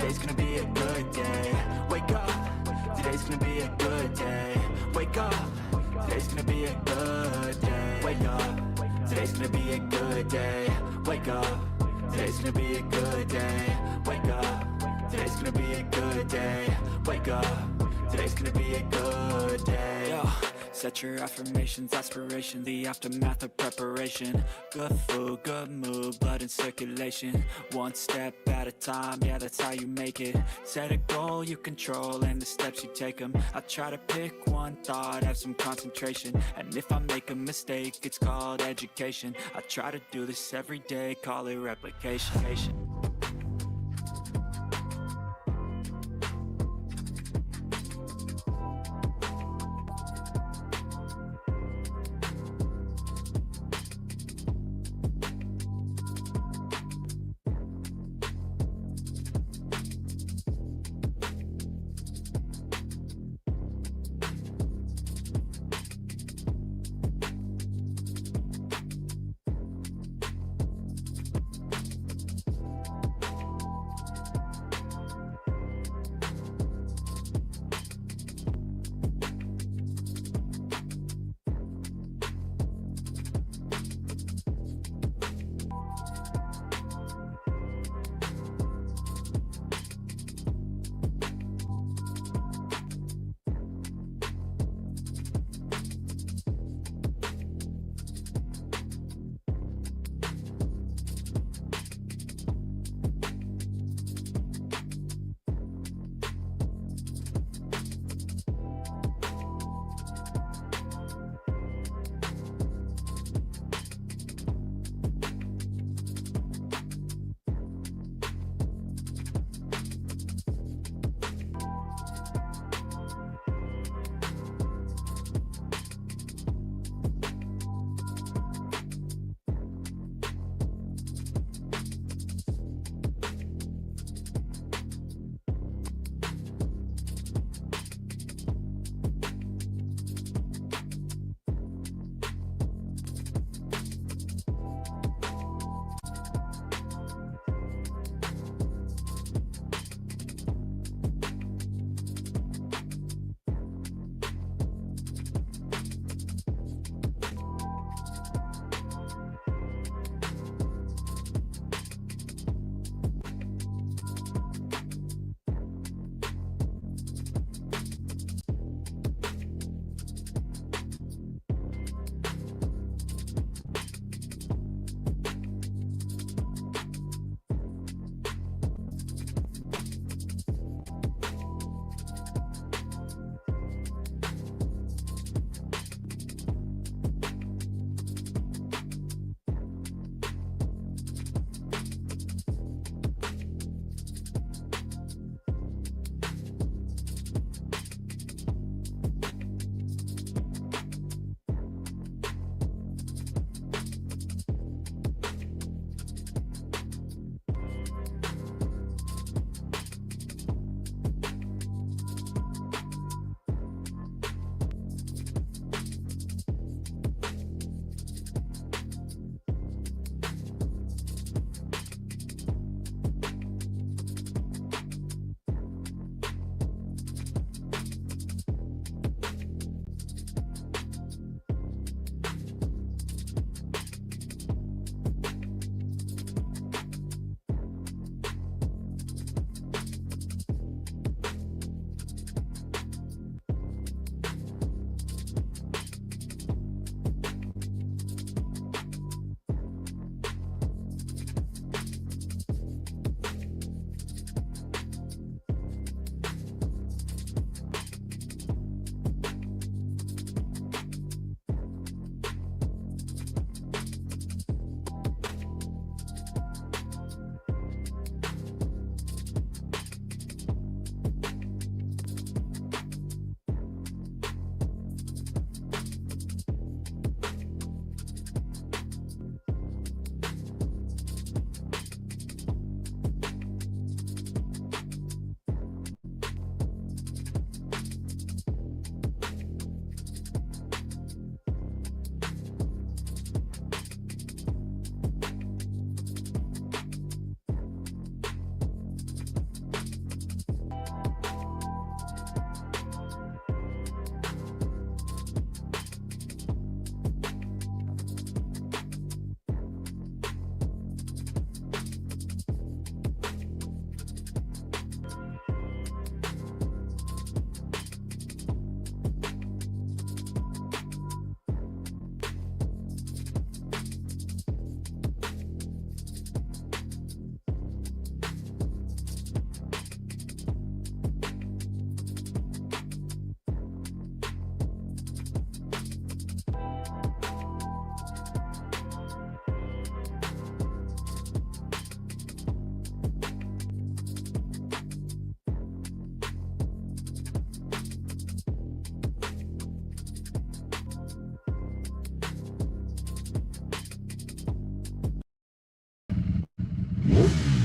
today's gonna be a good day. Wake up, today's gonna be a good day. Wake up, today's gonna be a good day. Wake up, today's gonna be a good day. Wake up, today's gonna be a good day. Wake up, today's gonna be a good day. Wake up, today's gonna be a good day. Yo. Set your affirmations, aspiration, the aftermath of preparation. Good food, good mood, blood in circulation. One step at a time, yeah, that's how you make it. Set a goal you control and the steps you take them. I try to pick one thought, have some concentration. And if I make a mistake, it's called education. I try to do this every day, call it replication.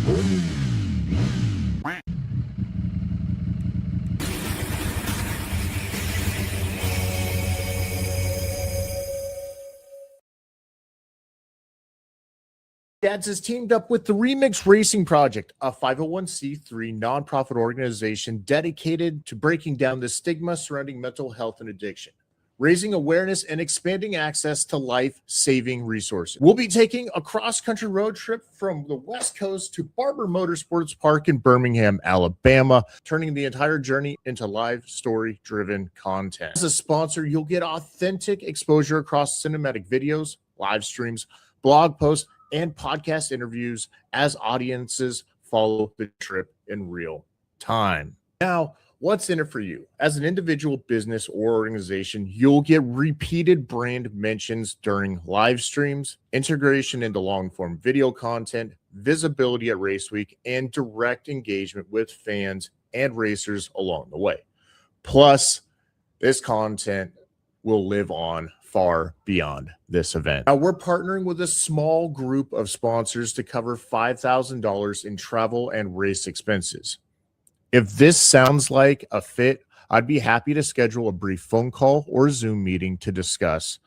Dads has teamed up with the Remix Racing Project, a 501c3 nonprofit organization dedicated to breaking down the stigma surrounding mental health and addiction, raising awareness and expanding access to life-saving resources. We'll be taking a cross-country road trip from the West Coast to Barber Motorsports Park in Birmingham, Alabama, turning the entire journey into live story-driven content. As a sponsor, you'll get authentic exposure across cinematic videos, live streams, blog posts, and podcast interviews as audiences follow the trip in real time. Now, what's in it for you? As an individual, business, or organization, you'll get repeated brand mentions during live streams, integration into long-form video content, visibility at race week, and direct engagement with fans and racers along the way. Plus, this content will live on far beyond this event. Now, we're partnering with a small group of sponsors to cover $5,000 in travel and race expenses. If this sounds like a fit, I'd be happy to schedule a brief phone call or Zoom meeting to discuss.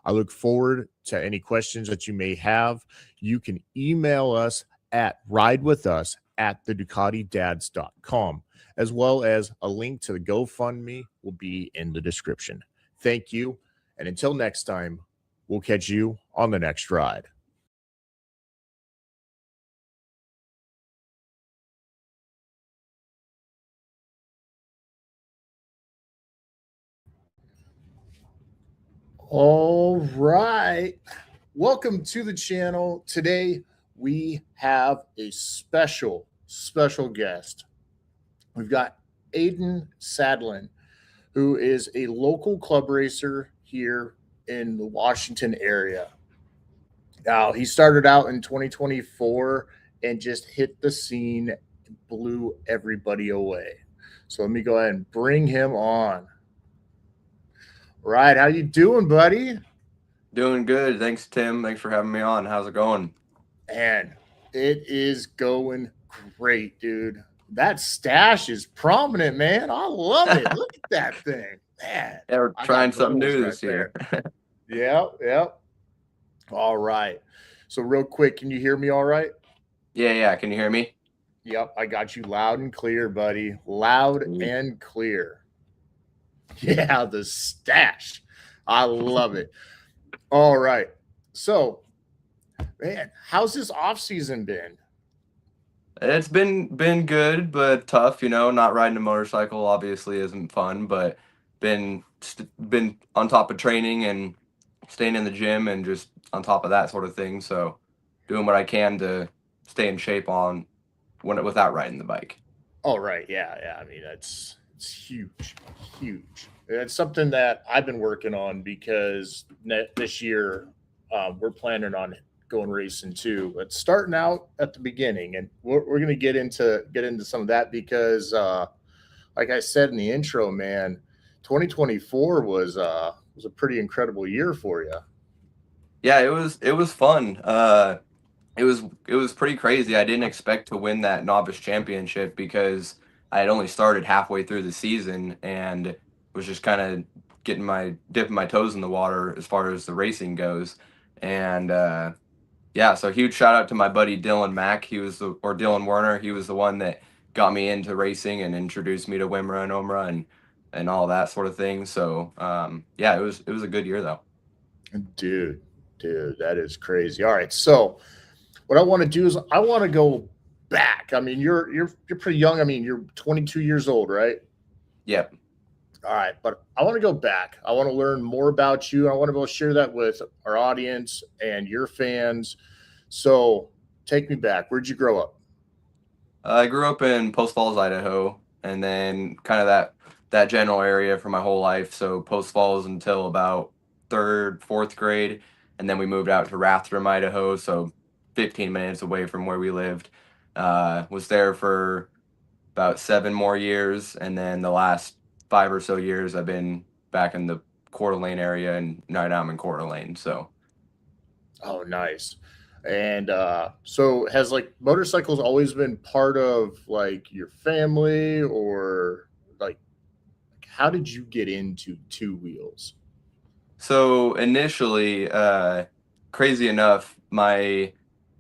I look forward to any questions that you may have. You can email us at ridewithus@theducatidads.com, as well as a link to the GoFundMe will be in the description. Thank you. And until next time, we'll catch you on the next ride. All right. Welcome to the channel. Today, we have a special guest. We've got Aden Sandlin, who is a local club racer here in the Washington area. Now, he started out in 2024 and just hit the scene and blew everybody away. So let me go ahead and bring him on. Right, how you doing, buddy? Doing good. Thanks, Tim. Thanks for having me on. How's it going? Man, it is going great, dude. That stash is prominent, man. I love it. Look at that thing. Man. Yeah, we're trying something new this year. Yep. All right. So real quick, can you hear me all right? Yeah. Can you hear me? Yep, I got you loud and clear, buddy. Loud and clear. Yeah, the stash. I love it. All right. So, man, how's this off season been? It's been good, but tough. Not riding a motorcycle obviously isn't fun, but been on top of training and staying in the gym and just on top of that sort of thing. So, doing what I can to stay in shape without riding the bike. Oh, right. Yeah. I mean, it's huge. It's something that I've been working on because this year we're planning on going racing too, but starting out at the beginning, and we're going to get into some of that because, like I said in the intro, man, 2024 was a pretty incredible year for you. Yeah, it was fun. It was pretty crazy. I didn't expect to win that Novice Championship because I had only started halfway through the season and was just kind of dipping my toes in the water as far as the racing goes. And yeah, so huge shout out to my buddy Dylan Mack. Dylan Werner. He was the one that got me into racing and introduced me to WMRRA and OMRRA and all that sort of thing. So yeah, it was a good year though. Dude, that is crazy. All right, so what I want to do is I want to go back. I mean, you're pretty young. I mean, you're 22 years old, right? Yep. All right, but I want to go back. I want to learn more about you. I want to be able to share that with our audience and your fans. So take me back. Where'd you grow up? I grew up in Post Falls, Idaho, and then kind of that general area for my whole life. So Post Falls until about 3rd, 4th grade, and then we moved out to Rathdrum, Idaho, so 15 minutes away from where we lived. Was there for about 7 more years, and then the last 5 or so years I've been back in the Coeur d'Alene area, and now I'm in Coeur d'Alene. So, oh, nice. And so has like motorcycles always been part of like your family, or like how did you get into two wheels? So initially, crazy enough, my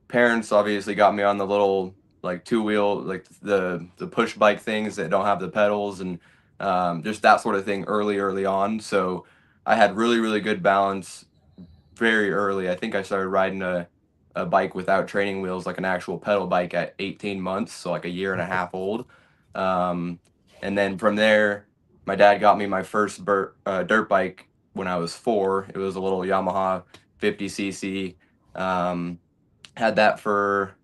parents obviously got me on the little like two wheel, like the push bike things that don't have the pedals, and just that sort of thing early on. So I had really good balance very early. I think I started riding a bike without training wheels, like an actual pedal bike, at 18 months, so like a year and a half old. Um, and then from there, my dad got me my first dirt bike when I was 4. It was a little Yamaha 50cc. Um, had that for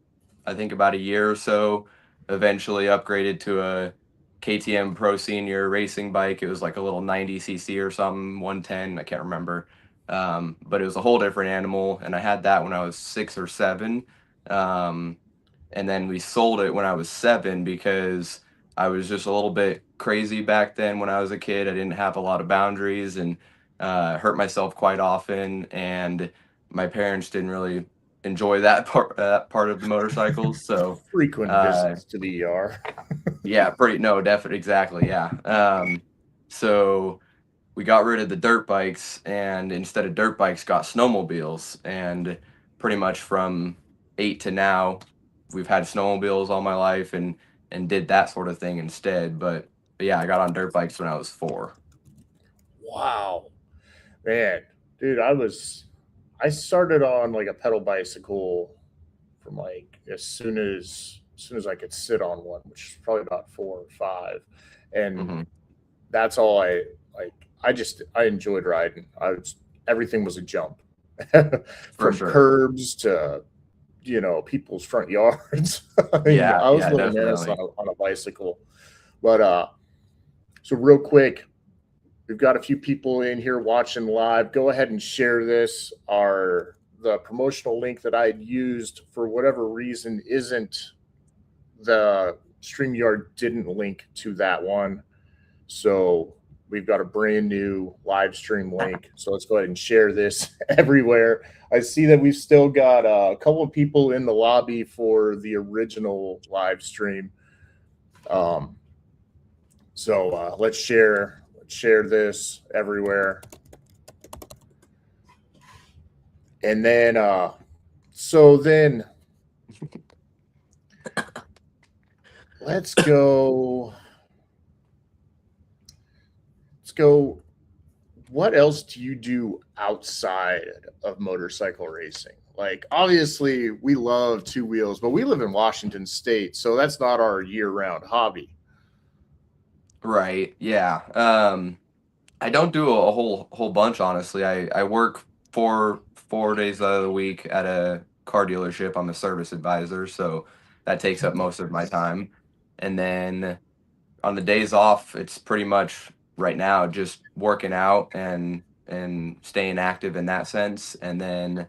I think about a year or so. Eventually upgraded to a KTM Pro Senior racing bike. It was like a little 90cc or something, 110, I can't remember. But it was a whole different animal, and I had that when I was 6 or 7. Um, and then we sold it when I was 7 because I was just a little bit crazy back then when I was a kid. I didn't have a lot of boundaries, and hurt myself quite often, and my parents didn't really enjoy that part of the motorcycles. So Frequent uh, visits to the ER. yeah, pretty no, definitely, exactly, yeah. So we got rid of the dirt bikes, and instead of dirt bikes, got snowmobiles, and pretty much from 8 to now, we've had snowmobiles all my life, and did that sort of thing instead. But yeah, I got on dirt bikes when I was 4. Wow, man, dude, I started on like a pedal bicycle from like as soon as I could sit on one, which is probably about 4 or 5, and Hmm. that's all I like. I enjoyed riding. Everything was a jump, For from sure. curbs to people's front yards. I mean, Yeah, I was yeah, living Maris definitely. on a bicycle, but so real quick, we've got a few people in here watching live. Go ahead and share this. The promotional link that I had used for whatever reason isn't the StreamYard didn't link to that one. So we've got a brand new live stream link. So let's go ahead and share this everywhere. I see that we've still got a couple of people in the lobby for the original live stream. Um, so let's share this everywhere. And then so then let's go let's go what else do you do outside of motorcycle racing? Like, obviously, we love two wheels, but we live in Washington State, so that's not our year-round hobby. Right. Yeah. I don't do a whole bunch, honestly. I work 4 days out of the week at a car dealership. I'm a service advisor, so that takes up most of my time. And then on the days off, it's pretty much right now just working out and staying active in that sense. And then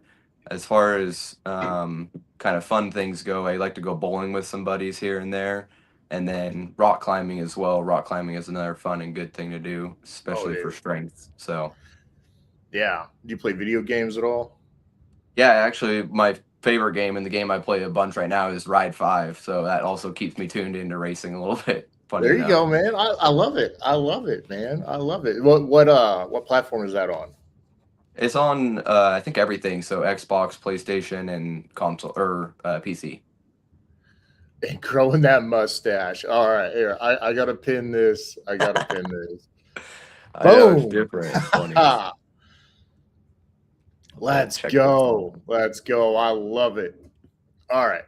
as far as kind of fun things go, I like to go bowling with some buddies here and there. And then rock climbing as well. Rock climbing is another fun and good thing to do, Oh, especially for dude. strength. So Yeah. Do you play video games at all? yeah, actually my favorite game and the game I play a bunch right now is Ride 5. So that also keeps me tuned into racing a little bit, funny There you enough. go, man. I love it. I love it, man. I love it. What platform is that on? It's on, I think everything. So Xbox, PlayStation, and console or PC. And growing that mustache. All right, here. I gotta pin this. I gotta pin this. I know it's Boom. different. It's funny. Let's Check this out. go. Let's go. I love it. All right.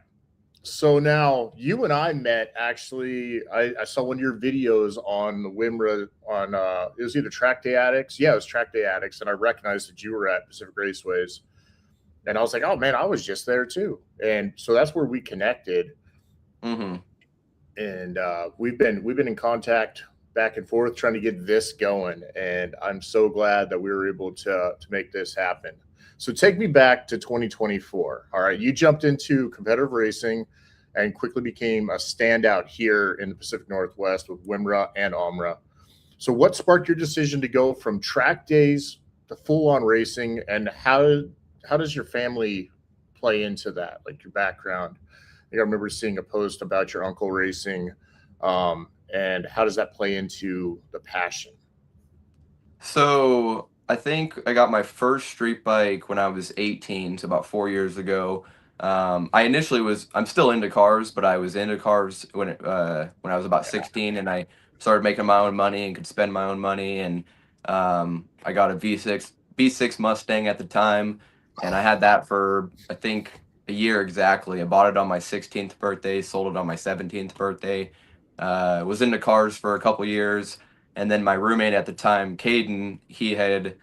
So now you and I met actually. I saw one of your videos on the WMRRA on it was either Track Day Addicts. Yeah, it was Track Day Addicts, and I recognized that you were at Pacific Raceways. And I was like, oh man, I was just there too. And so that's where we connected. Hmm. And we've been in contact back and forth trying to get this going. And I'm so glad that we were able to make this happen. So take me back to 2024. All right. You jumped into competitive racing and quickly became a standout here in the Pacific Northwest with WMRRA and OMRRA. So what sparked your decision to go from track days to full on racing, and how does your family play into that, like your background? I remember seeing a post about your uncle racing, and how does that play into the passion? So I think I got my first street bike when I was 18, so about 4 years ago. I'm still into cars, but I was into cars when I was about 16, and I started making my own money and could spend my own money. And I got a V6 Mustang at the time, and I had that for I think a year exactly. I bought it on my 16th birthday, sold it on my 17th birthday. Was into cars for a couple years. And then my roommate at the time, Caden, he had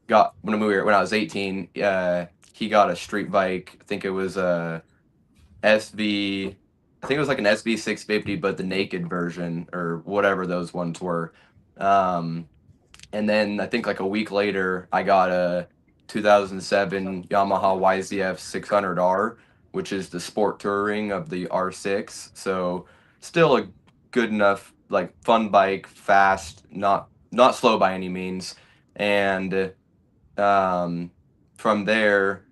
got when I was 18, he got a street bike. I think it was a SV. I think it was like an SV 650, but the naked version or whatever those ones were. Um, and then I think like a week later, I got a 2007 Yamaha YZF 600R, which is the sport touring of the R6. So still a good enough, like fun bike, fast, not slow by any means. And from there,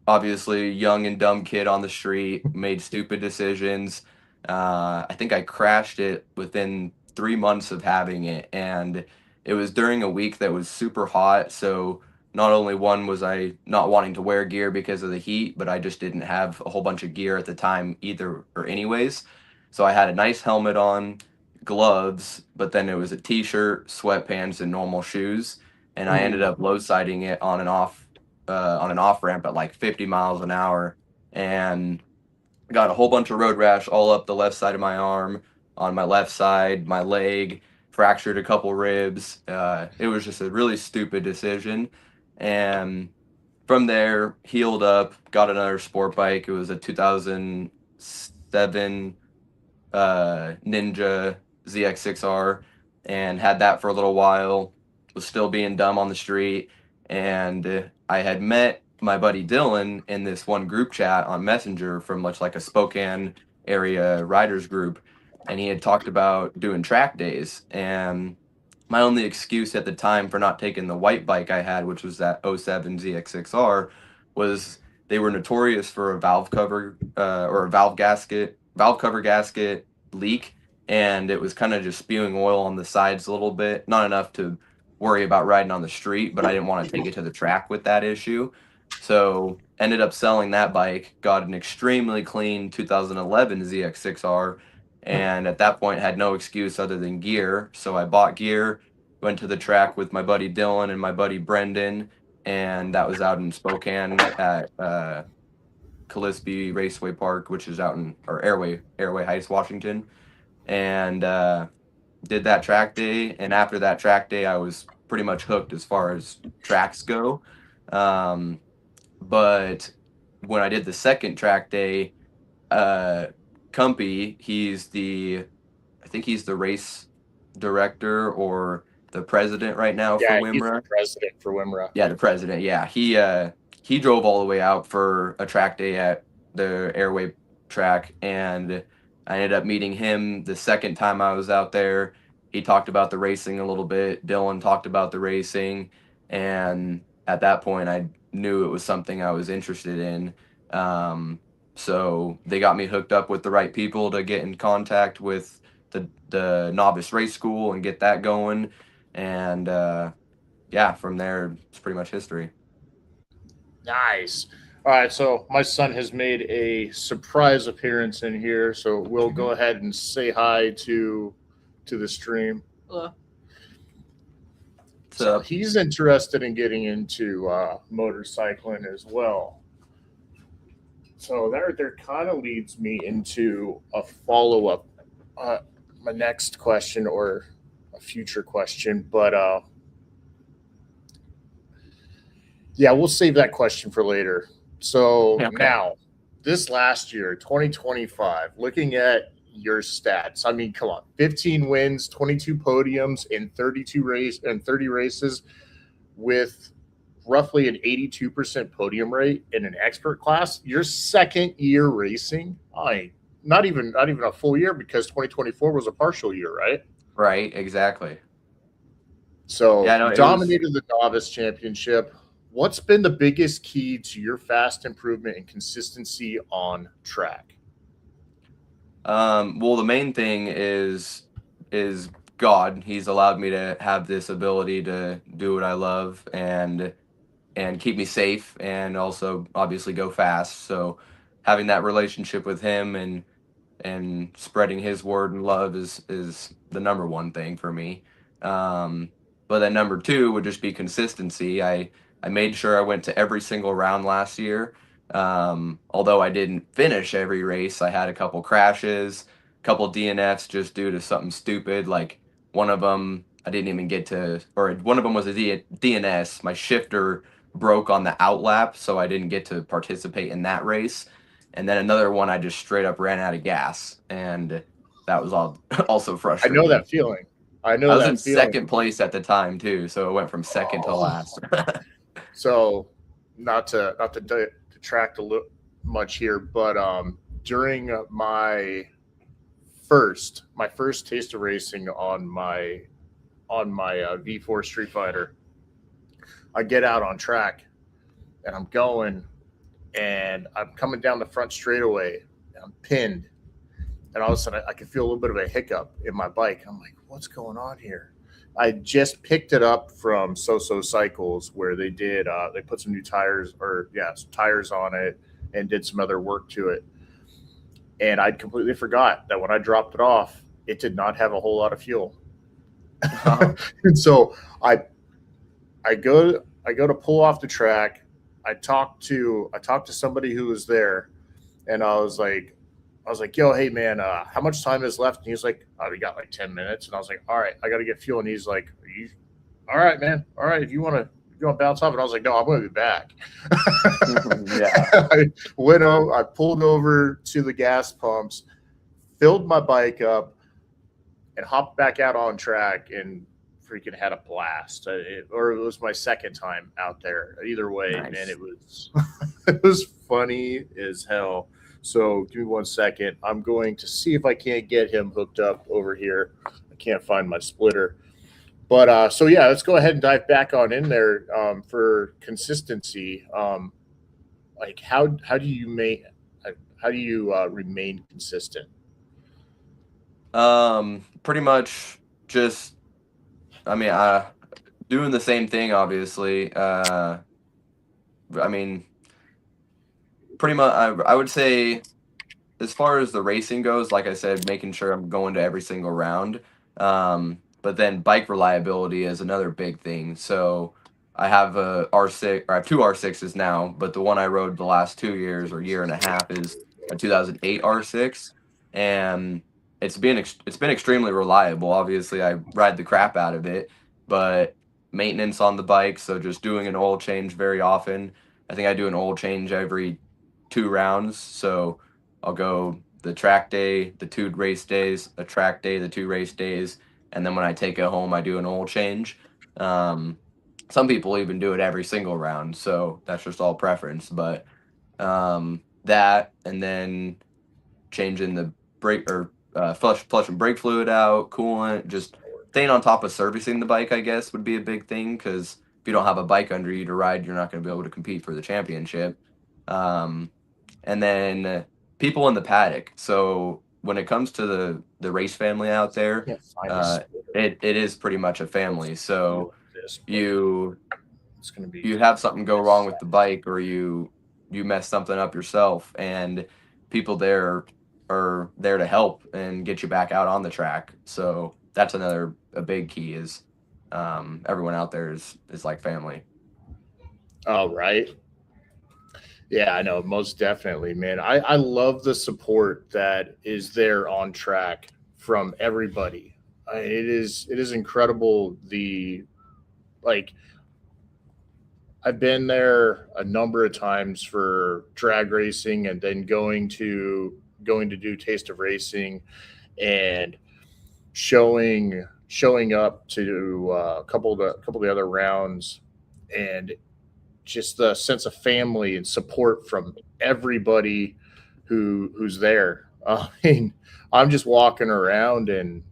obviously young and dumb kid on the street, made stupid decisions. I think I crashed it within 3 months of having it, and it was during a week that was super hot. So not only one was I not wanting to wear gear because of the heat, but I just didn't have a whole bunch of gear at the time either or anyways. So I had a nice helmet on, gloves, but then it was a t-shirt, sweatpants, and normal shoes. And I ended up low siding it on an off ramp at like 50 miles an hour, and got a whole bunch of road rash all up the left side of my arm, on my left side, my leg, fractured a couple ribs. It was just a really stupid decision. And from there, healed up, got another sport bike. It was a 2007 Ninja ZX6R, and had that for a little while. Was still being dumb on the street, and I had met my buddy Dylan in this one group chat on Messenger from much like a Spokane area riders group, and he had talked about doing track days. And my only excuse at the time for not taking the white bike I had, which was that '07 ZX6R, was they were notorious for a valve cover or a valve cover gasket leak, and it was kind of just spewing oil on the sides a little bit, not enough to worry about riding on the street, but I didn't want to take it to the track with that issue. So ended up selling that bike, got an extremely clean 2011 ZX6R, and at that point had no excuse other than gear. So I bought gear, went to the track with my buddy Dylan and my buddy Brendan, and that was out in Spokane at Calisby Raceway Park, which is out in or Airway Heights, Washington. And did that track day, and after that track day I was pretty much hooked as far as tracks go. But when I did the second track day, Cumpy, I think he's the race director or the president right now for WMRRA. He's the president for WMRRA. Yeah, the president. Yeah, he drove all the way out for a track day at the Airway track, and I ended up meeting him the second time I was out there. He talked about the racing a little bit. Dylan talked about the racing, and at that point, I knew it was something I was interested in. So they got me hooked up with the right people to get in contact with the novice race school and get that going. And yeah, from there, it's pretty much history. Nice. All right, so my son has made a surprise appearance in here, so we'll go ahead and say hi to the stream. Hello. So he's interested in getting into motorcycling as well. So there kind of leads me into a follow-up, my next question or a future question, but yeah, we'll save that question for later. So Now, this last year, 2025, looking at your stats, I mean, come on, 15 wins, 22 podiums in 30 races, with roughly an 82% podium rate in an expert class. Your second year racing, not even a full year, because 2024 was a partial year, right? Right, exactly. So dominated the Novice Championship, what's been the biggest key to your fast improvement and consistency on track? Well, the main thing is God. He's allowed me to have this ability to do what I love and keep me safe, and also obviously go fast. So having that relationship with him and spreading his word and love is the number one thing for me. But then number two would just be consistency. I made sure I went to every single round last year. Although I didn't finish every race, I had a couple crashes, a couple DNFs just due to something stupid. Like one of them, I didn't even get to, or one of them was a DNS. My shifter broke on the outlap, so I didn't get to participate in that race. And then another one, I just straight up ran out of gas, and that was all also I frustrating. know that feeling. I was in second place at the time too, so it went from second to last. So, not to detract a little much here, but during my first taste of racing on my V4 Street Fighter, I get out on track and I'm going, and I'm coming down the front straightaway, and I'm pinned, and all of a sudden I can feel a little bit of a hiccup in my bike. I'm like, what's going on here? I just picked it up from So Cycles, where they did they put some new tires, some tires on it, and did some other work to it. And I'd completely forgot that when I dropped it off, it did not have a whole lot of fuel. And so I go to pull off the track. I talked to somebody who was there, and I was like, yo, hey man, how much time is left? And he was like, oh, we got like 10 minutes. And I was like, all right, I got to get fuel. And he's like, all right, man. All right. If you want to bounce off. And I was like, no, I'm going to be back. Yeah. I went over, I pulled over to the gas pumps, filled my bike up, and hopped back out on track, and freaking had a blast. It was my second time out there. Either way, nice. Man, it was funny as hell. So give me 1 second. I'm going to see if I can't get him hooked up over here. I can't find my splitter. But so yeah, let's go ahead and dive back on in there for consistency. Like how do you remain consistent? Pretty much just, I mean, doing the same thing, obviously. I mean, pretty much, I would say, as far as the racing goes, like I said, making sure I'm going to every single round. But then bike reliability is another big thing. So I have a R6, or I have two R6s now, but the one I rode the last 2 years or year and a half is a 2008 R6, and it's been extremely reliable. Obviously, I ride the crap out of it, but maintenance on the bike, so just doing an oil change very often. I think I do an oil change every 2 rounds, so I'll go the track day, the 2 race days, a track day, the 2 race days, and then when I take it home, I do an oil change. Some people even do it every single round, so that's just all preference. But that, and then changing the brake or flushing brake fluid out, coolant, just staying on top of servicing the bike, I guess, would be a big thing, because if you don't have a bike under you to ride, you're not going to be able to compete for the championship. And then people in the paddock. So when it comes to the race family out there, it is pretty much a family. So you have something go wrong with the bike, or you mess something up yourself, and people there are there to help and get you back out on the track. So that's a big key is everyone out there is like family. Oh, right. Yeah, I know, most definitely, man. I love the support that is there on track from everybody. It is incredible. I've been there a number of times for drag racing, and then going to do Taste of Racing, and showing up to a couple of the other rounds, and just the sense of family and support from everybody who's there. I mean, I'm just walking around and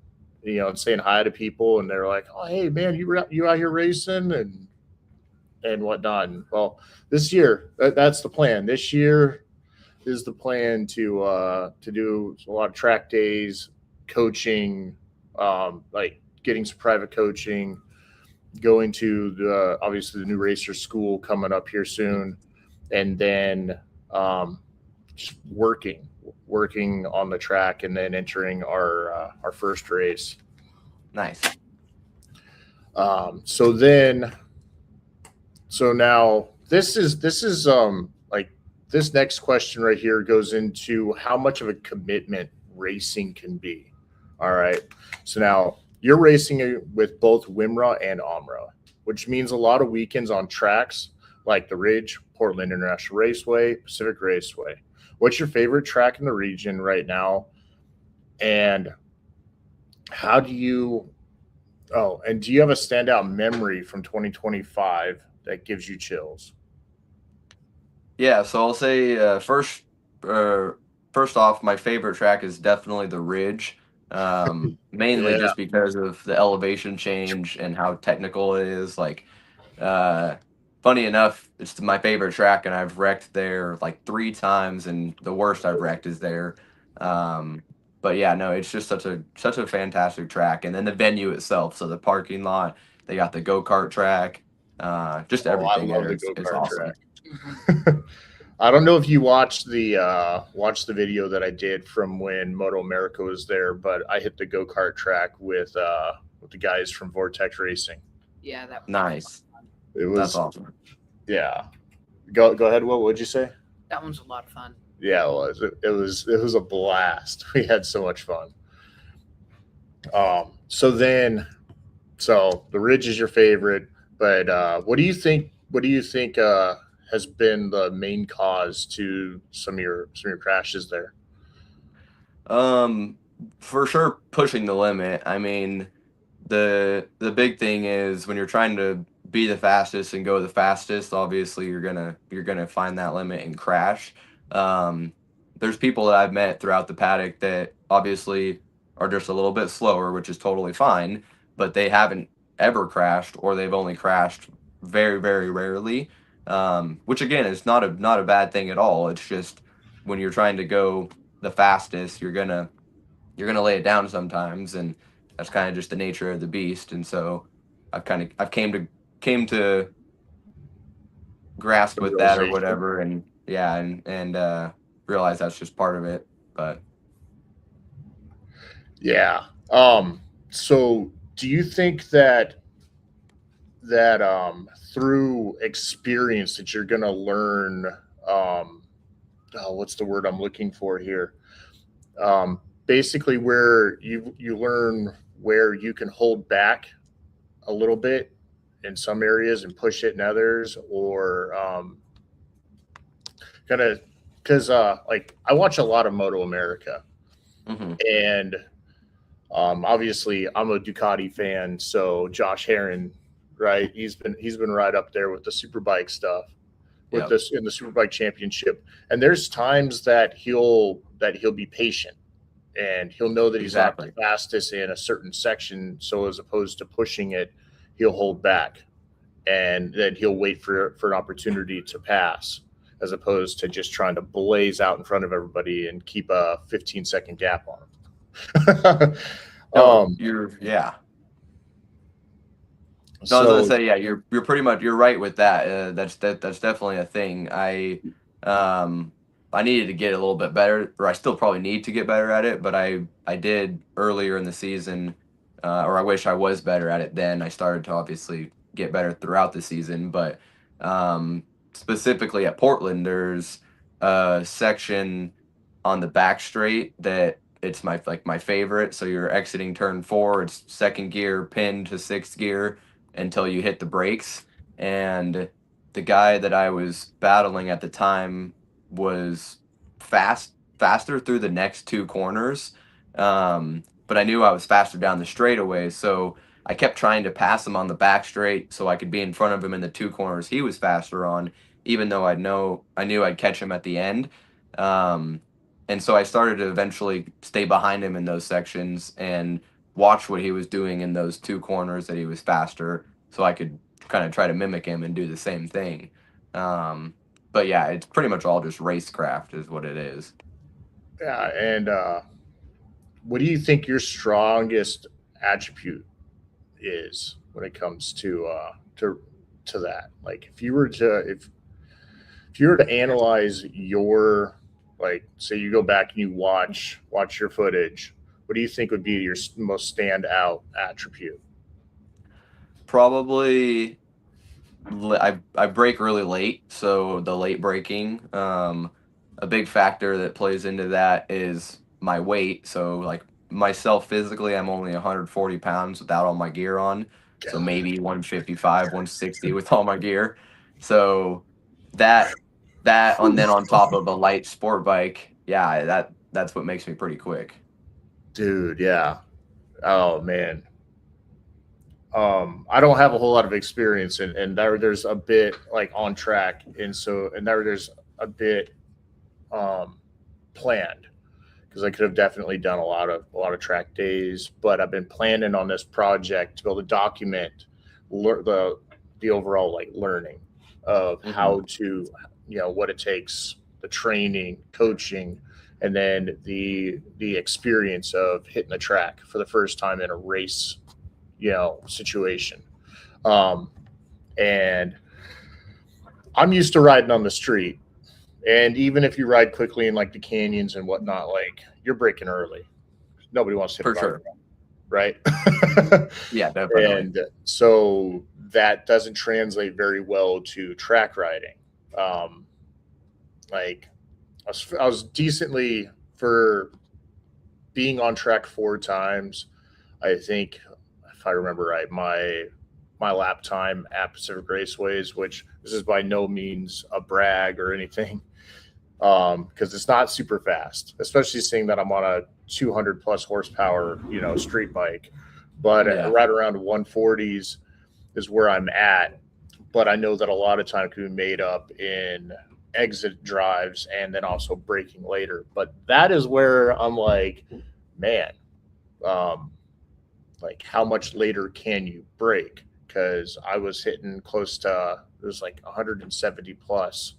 saying hi to people, and they're like, "Oh, hey man, you out here racing?" And and whatnot. And, well, this year, that's the plan. This year is the plan to do a lot of track days, coaching, like getting some private coaching, going to the obviously the new racer school coming up here soon, and then just working on the track, and then entering our first race. Nice. So now this is like this next question right here goes into how much of a commitment racing can be. All right. So now you're racing with both WMRRA and OMRRA, which means a lot of weekends on tracks like the Ridge, Portland International Raceway, Pacific Raceway. What's your favorite track in the region right now? And how do you and do you have a standout memory from 2025 that gives you chills? Yeah, so I'll say first off, my favorite track is definitely the Ridge, mainly Yeah. just because of the elevation change and how technical it is. Like, funny enough, it's my favorite track, and I've wrecked there like 3 times, and the worst I've wrecked is there. But yeah, no, it's just such a fantastic track, and then the venue itself. So the parking lot, they got the go-kart track, just everything I love there the is go-kart awesome. track. I don't know if you watched the video that I did from when MotoAmerica was there, but I hit the go-kart track with the guys from Vortex Racing. Yeah, that was Nice. It was That's awesome. Yeah. Go ahead. What would you say? that one's a lot of fun. Yeah, it was. It was a blast. We had so much fun. So the Ridge is your favorite, but what do you think? What do you think has been the main cause to some of your crashes there? For sure, pushing the limit. I mean, the big thing is when you're trying to be the fastest and go the fastest, obviously you're gonna find that limit and crash. There's people that I've met throughout the paddock that obviously are just a little bit slower, which is totally fine, but they haven't ever crashed, or they've only crashed very, very rarely. Which again is not a bad thing at all. It's just when you're trying to go the fastest, you're gonna lay it down sometimes, and that's kind of just the nature of the beast. And so I've came to grasp with that or whatever, and yeah, and realize that's just part of it. But Yeah. So do you think that through experience that you're going to learn what's the word I'm looking for here? Basically where you learn where you can hold back a little bit in some areas and push it in others, or kind of because like I watch a lot of MotoAmerica, and obviously I'm a Ducati fan, so Josh Herron, right? He's been right up there with the superbike stuff, with this in the Superbike Championship. And there's times that he'll be patient, and he'll know that he's not the fastest in a certain section. So as opposed to pushing it, he'll hold back, and then he'll wait for an opportunity to pass, as opposed to just trying to blaze out in front of everybody and keep a 15-second gap on them. yeah. So I was gonna say, yeah, you're pretty much right with that. That's definitely a thing. I needed to get a little bit better, or I still probably need to get better at it, but I did earlier in the season, or I wish I was better at it then. I started to obviously get better throughout the season, but specifically at Portland, there's a section on the back straight that it's my favorite. So you're exiting turn 4, it's second gear pinned to 6th gear until you hit the brakes. And the guy that I was battling at the time was faster through the next 2 corners. But I knew I was faster down the straightaway, so I kept trying to pass him on the back straight so I could be in front of him in the 2 corners he was faster on, even though I knew I'd catch him at the end. And so I started to eventually stay behind him in those sections and watch what he was doing in those 2 corners that he was faster, so I could kind of try to mimic him and do the same thing. But yeah, it's pretty much all just racecraft is what it is. Yeah, and what do you think your strongest attribute is when it comes to that? Like, if you were to analyze your, like, say you go back and you watch your footage, what do you think would be your most standout attribute? Probably I brake really late, so the late braking. A big factor that plays into that is my weight. So like myself physically, I'm only 140 pounds without all my gear on. So maybe 155, 160 with all my gear. So that and then on top of a light sport bike, yeah, that's what makes me pretty quick. Dude, yeah. Oh man. I don't have a whole lot of experience, and there's a bit like on track, and there's a bit planned, because I could have definitely done a lot of track days, but I've been planning on this project to be able to document the overall like learning of how to, what it takes, the training, coaching, and then the experience of hitting the track for the first time in a race, situation. And I'm used to riding on the street. And even if you ride quickly in like the canyons and whatnot, like you're braking early. Nobody wants to hit For sure. Right? Yeah, definitely. And so that doesn't translate very well to track riding. Like I was decently, for being on track 4 times, I think, if I remember right, my lap time at Pacific Raceways, which this is by no means a brag or anything, because it's not super fast, especially seeing that I'm on a 200 plus horsepower, street bike. But right around 140s is where I'm at. But I know that a lot of time can be made up in exit drives and then also braking later. But that is where I'm like, man, like how much later can you brake? Because I was hitting close to, it was like 170 plus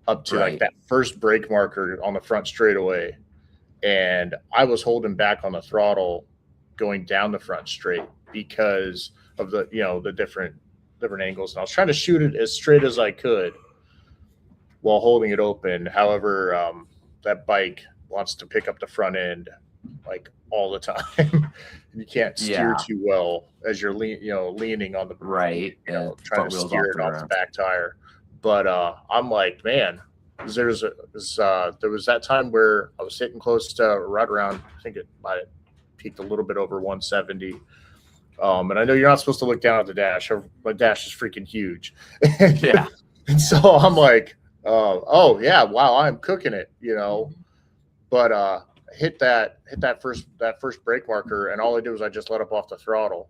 up to like that first brake marker on the front straightaway. And I was holding back on the throttle going down the front straight because of the, the different angles. And I was trying to shoot it as straight as I could while holding it open. However, that bike wants to pick up the front end like all the time. You can't steer too well as you're leaning on the trying to steer it off the back tire. But I'm like, man, there was that time where I was hitting close to right around, I think it might have peaked a little bit over 170. And I know you're not supposed to look down at the dash. My dash is freaking huge. Yeah. And so I'm like, oh yeah, wow, I'm cooking it, But hit that first brake marker, and all I did was I just let up off the throttle,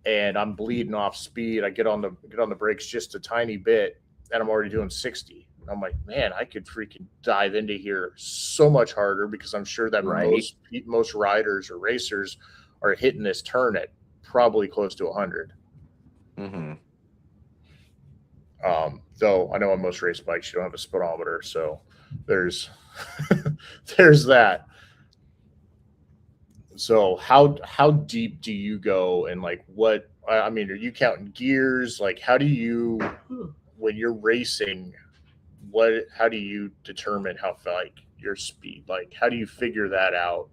and I'm bleeding off speed. I get on the brakes just a tiny bit, and I'm already doing 60. I'm like, man, I could freaking dive into here so much harder, because I'm sure that most riders or racers are hitting this turn at probably close to 100. Though I know on most race bikes you don't have a speedometer, so there's there's that. So how deep do you go, and like what, I mean, are you counting gears? Like, how do you, when you're racing, how do you determine how, like, your speed? Like, how do you figure that out?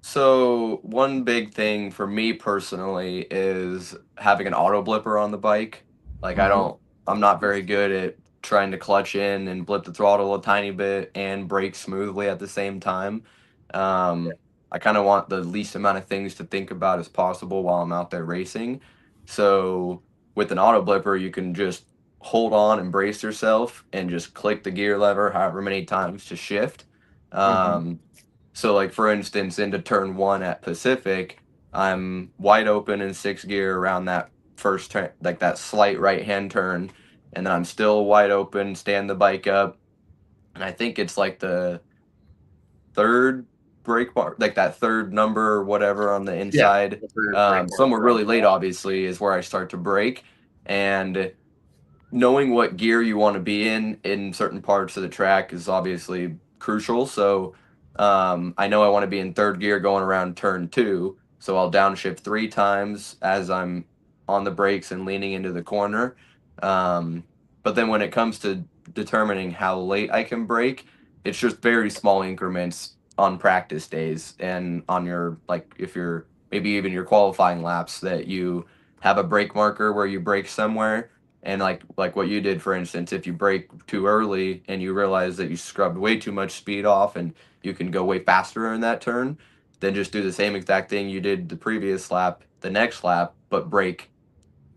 So one big thing for me personally is having an auto blipper on the bike. Like I'm not very good at trying to clutch in and blip the throttle a tiny bit and brake smoothly at the same time. I kind of want the least amount of things to think about as possible while I'm out there racing. So with an auto blipper, you can just hold on and brace yourself and just click the gear lever however many times to shift. So like, for instance, into turn 1 at Pacific, I'm wide open in 6th gear around that first turn, like that slight right-hand turn. And then I'm still wide open, stand the bike up. And I think it's like the third brake mark, like that third number or whatever on the Yeah, inside. the third brake Somewhere marker. really late, obviously, is where I start to brake. And knowing what gear you want to be in certain parts of the track is obviously crucial. So I know I want to be in third gear going around turn 2. So I'll downshift 3 times as I'm on the brakes and leaning into the corner. But then when it comes to determining how late I can brake, it's just very small increments on practice days and on your, like, if you're maybe even your qualifying laps, that you have a brake marker where you brake somewhere. And like what you did, for instance, if you brake too early and you realize that you scrubbed way too much speed off and you can go way faster in that turn, then just do the same exact thing you did the previous lap, the next lap, but brake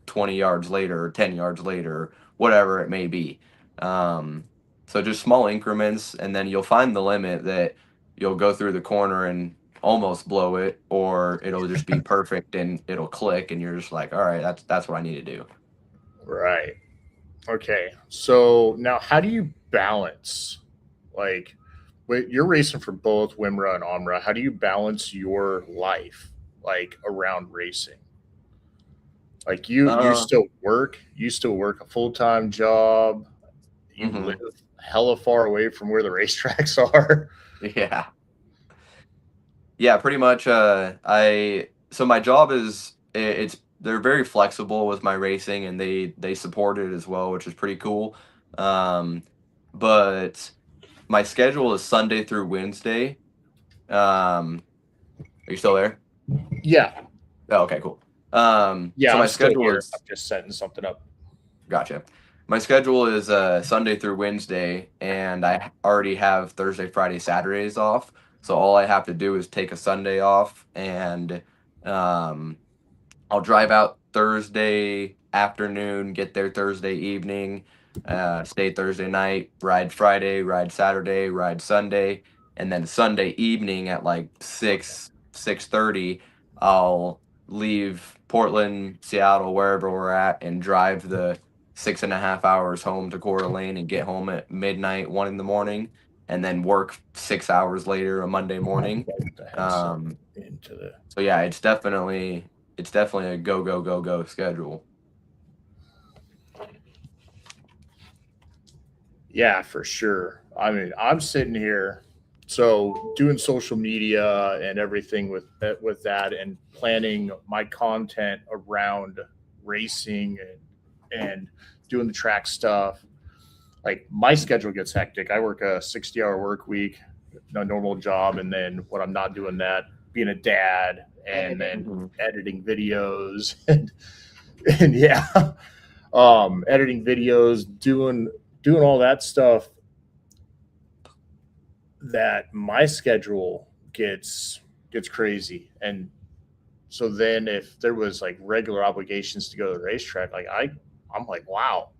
20 yards later or 10 yards later, or whatever it may be. So just small increments, and then you'll find the limit that you'll go through the corner and almost blow it, or it'll just be perfect and it'll click, and you're just like, all right, that's what I need to do. Right. Okay. So now, how do you balance, like, you're racing for both WMRRA and OMRRA? How do you balance your life, like, around racing? Like, you still work. You still work a full-time job. You Mhm. live hella far away from where the racetracks are. Yeah, pretty much. So my job is, they're very flexible with my racing, and they support it as well, which is pretty cool. But my schedule is Sunday through Wednesday. Are you still there? Yeah. Oh, okay, cool. Yeah, So my I'm still schedule here. is, I'm just setting something up. gotcha. My schedule is Sunday through Wednesday, and I already have Thursday, Friday, Saturdays off. So all I have to do is take a Sunday off, and um, I'll drive out Thursday afternoon, get there Thursday evening, stay Thursday night, ride Friday, ride Saturday, ride Sunday, and then Sunday evening at like 6:30, I'll leave Portland, Seattle, wherever we're at, and drive the 6.5 hours home to Coeur d'Alene and get home at midnight, 1 in the morning, and then work 6 hours later a Monday morning. The headset Um, into the so yeah, it's definitely a go schedule. Yeah, for sure. I mean, I'm sitting here, so doing social media and everything with that, and planning my content around racing and doing the track stuff. Like, my schedule gets hectic. I work a 60-hour work week, a normal job, and then when I'm not doing that, being a dad and then Mhm. editing videos and yeah, editing videos, doing all that stuff, that my schedule gets crazy. And so then if there was like regular obligations to go to the racetrack, like I'm like, wow,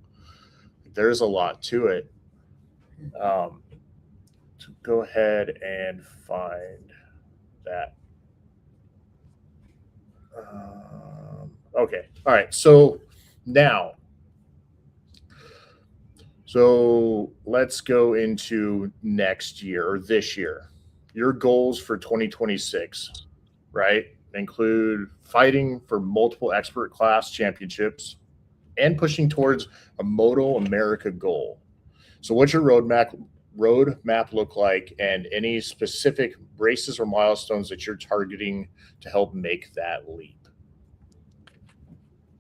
there's a lot to it. So go ahead and find that. Okay. All right. So let's go into next year or this year. Your goals for 2026, right, include fighting for multiple expert class championships and pushing towards a MotoAmerica goal. So what's your roadmap look like, and any specific races or milestones that you're targeting to help make that leap?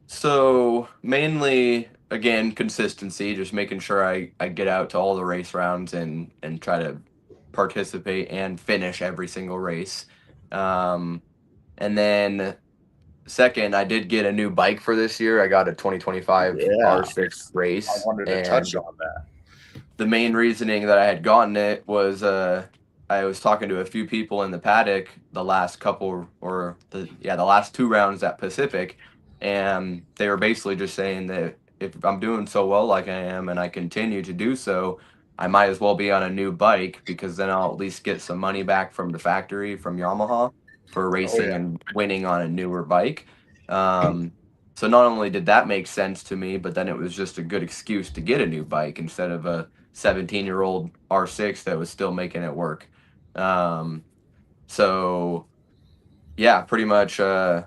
So mainly, again, consistency, just making sure I get out to all the race rounds and try to participate and finish every single race. And then second, I did get a new bike for this year. I got a 2025 Yeah, R6 I Race, wanted to touch and on that. the main reasoning that I had gotten it was I was talking to a few people in the paddock the last couple, or the last 2 rounds at Pacific, and they were basically just saying that if I'm doing so well like I am and I continue to do so, I might as well be on a new bike, because then I'll at least get some money back from the factory, from Yamaha, for Oh racing yeah. and winning on a newer bike. Um, so not only did that make sense to me, but then it was just a good excuse to get a new bike instead of a 17-year-old R6 that was still making it work. Um, So yeah, pretty much I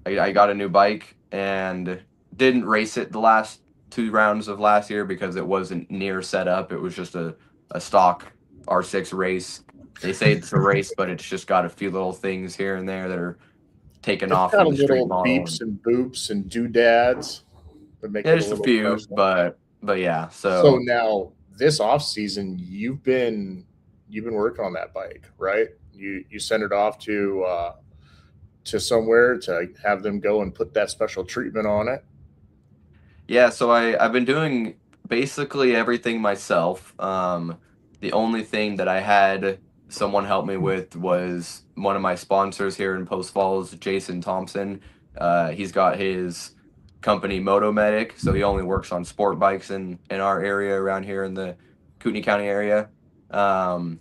got a new bike and didn't race it the last 2 rounds of last year because it wasn't near set up. It was just a stock R6 race. They say it's a race, but it's just got a few little things here and there that are taken It's off got from a the street little model. beeps and boops and doodads that make Yeah, it a just a little few, personal. but yeah. So So now this off season, you've been working on that bike, right? You send it off to somewhere to have them go and put that special treatment on it. yeah, so I've been doing basically everything myself. The only thing that I had someone help me with was one of my sponsors here in Post Falls, Jason Thompson. He's got his company MotoMedic, so he only works on sport bikes in our area around here in the Kootenai County area. Um,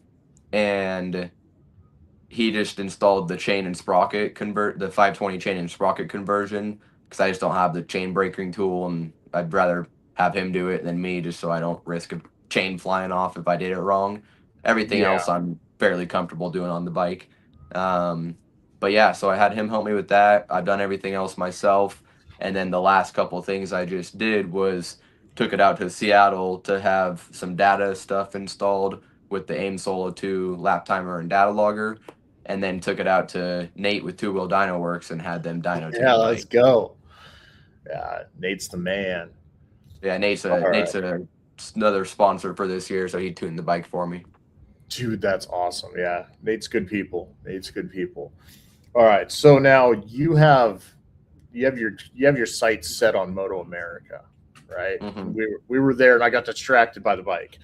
and he just installed the chain and sprocket the 520 chain and sprocket conversion because I just don't have the chain breaking tool, and I'd rather have him do it than me, just so I don't risk a chain flying off if I did it wrong. Everything Yeah. else I'm fairly comfortable doing on the bike. Um, but yeah, so I had him help me with that. I've done everything else myself, and then the last couple things I just did was took it out to Seattle to have some data stuff installed with the AIM Solo 2 lap timer and data logger, and then took it out to Nate with Two Wheel Dyno Works and had them dyno tune Yeah, the let's bike. go. Yeah, Nate's the man. Yeah, All right. another sponsor for this year, so he tuned the bike for me. Dude, that's awesome. Yeah, Nate's good people. Nate's good people. All right, so now you have your sights set on Moto America, right? Hmm. We were there, and I got distracted by the bike,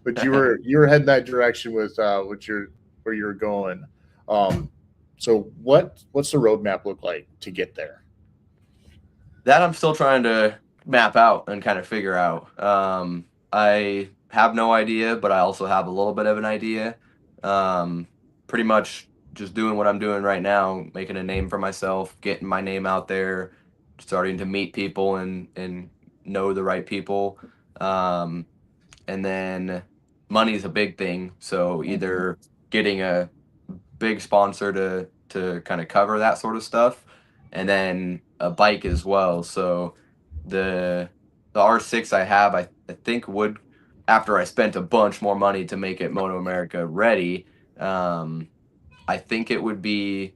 but you were heading that direction with where you were going. So what's the roadmap look like to get there? That I'm still trying to map out and kind of figure out. I have no idea, but I also have a little bit of an idea. Um, Pretty much just doing what I'm doing right now, making a name for myself, getting my name out there, starting to meet people and know the right people. Um, and then money's a big thing. So Mhm. either getting a big sponsor to kind of cover that sort of stuff, and then a bike as well. So the the R6 I have, I think would, after I spent a bunch more money to make it Moto America ready, um, I think it would be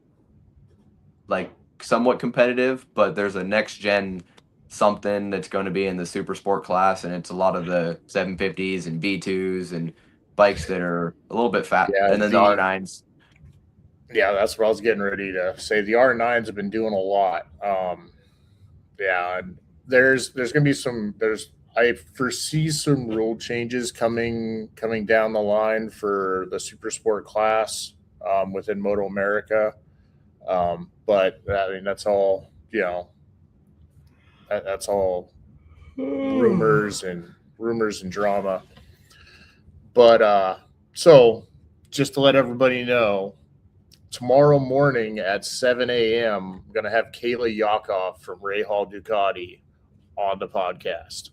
like somewhat competitive, but there's a next gen something that's going to be in the Supersport class, and it's a lot of the 750s and V2s and bikes that are a little bit fat, Yeah, and then the the R9s. yeah, that's what I was getting ready to say. The R9s have been doing a lot. Yeah, and there's gonna be some there's I foresee some rule changes coming down the line for the super sport class within Moto America. But I mean that's all rumors and drama. But so just to let everybody know, tomorrow morning at 7 a.m., I'm gonna have Kayla Yakov from Ray Hall Ducati on the podcast.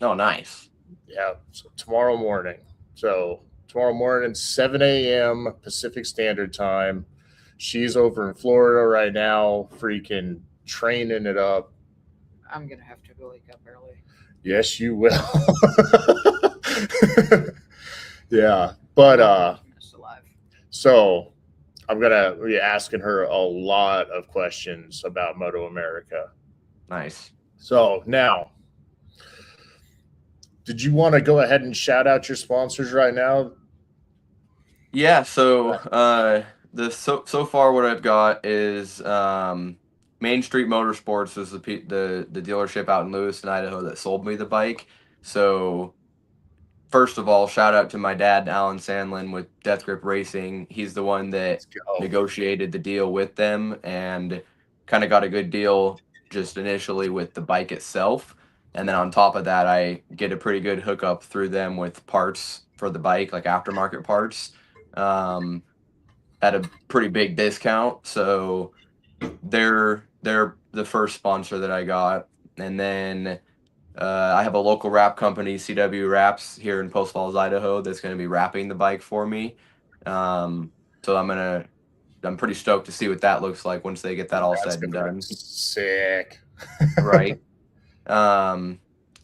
Oh, nice. Yeah, so tomorrow morning. So tomorrow morning, 7 a.m. Pacific Standard Time. She's over in Florida right now, freaking training it up. I'm gonna have to go wake up early. Yes, you will. Yeah, but Just alive. so I'm gonna be asking her a lot of questions about Moto America. Nice. So now, did you want to go ahead and shout out your sponsors right now? Yeah, so so far what I've got is Main Street Motorsports is the dealership out in Lewiston, Idaho that sold me the bike. So first of all, shout out to my dad, Alan Sandlin with Death Grip Racing. He's the one that Let's go. negotiated the deal with them and kind of got a good deal just initially with the bike itself. And then on top of that, I get a pretty good hookup through them with parts for the bike, like aftermarket parts, um, at a pretty big discount. So they're the first sponsor that I got. And then I have a local wrap company, CW Wraps, here in Post Falls, Idaho, that's going to be wrapping the bike for me. Um, So I'm pretty stoked to see what that looks like once they get that all said and done. Sick. Right. And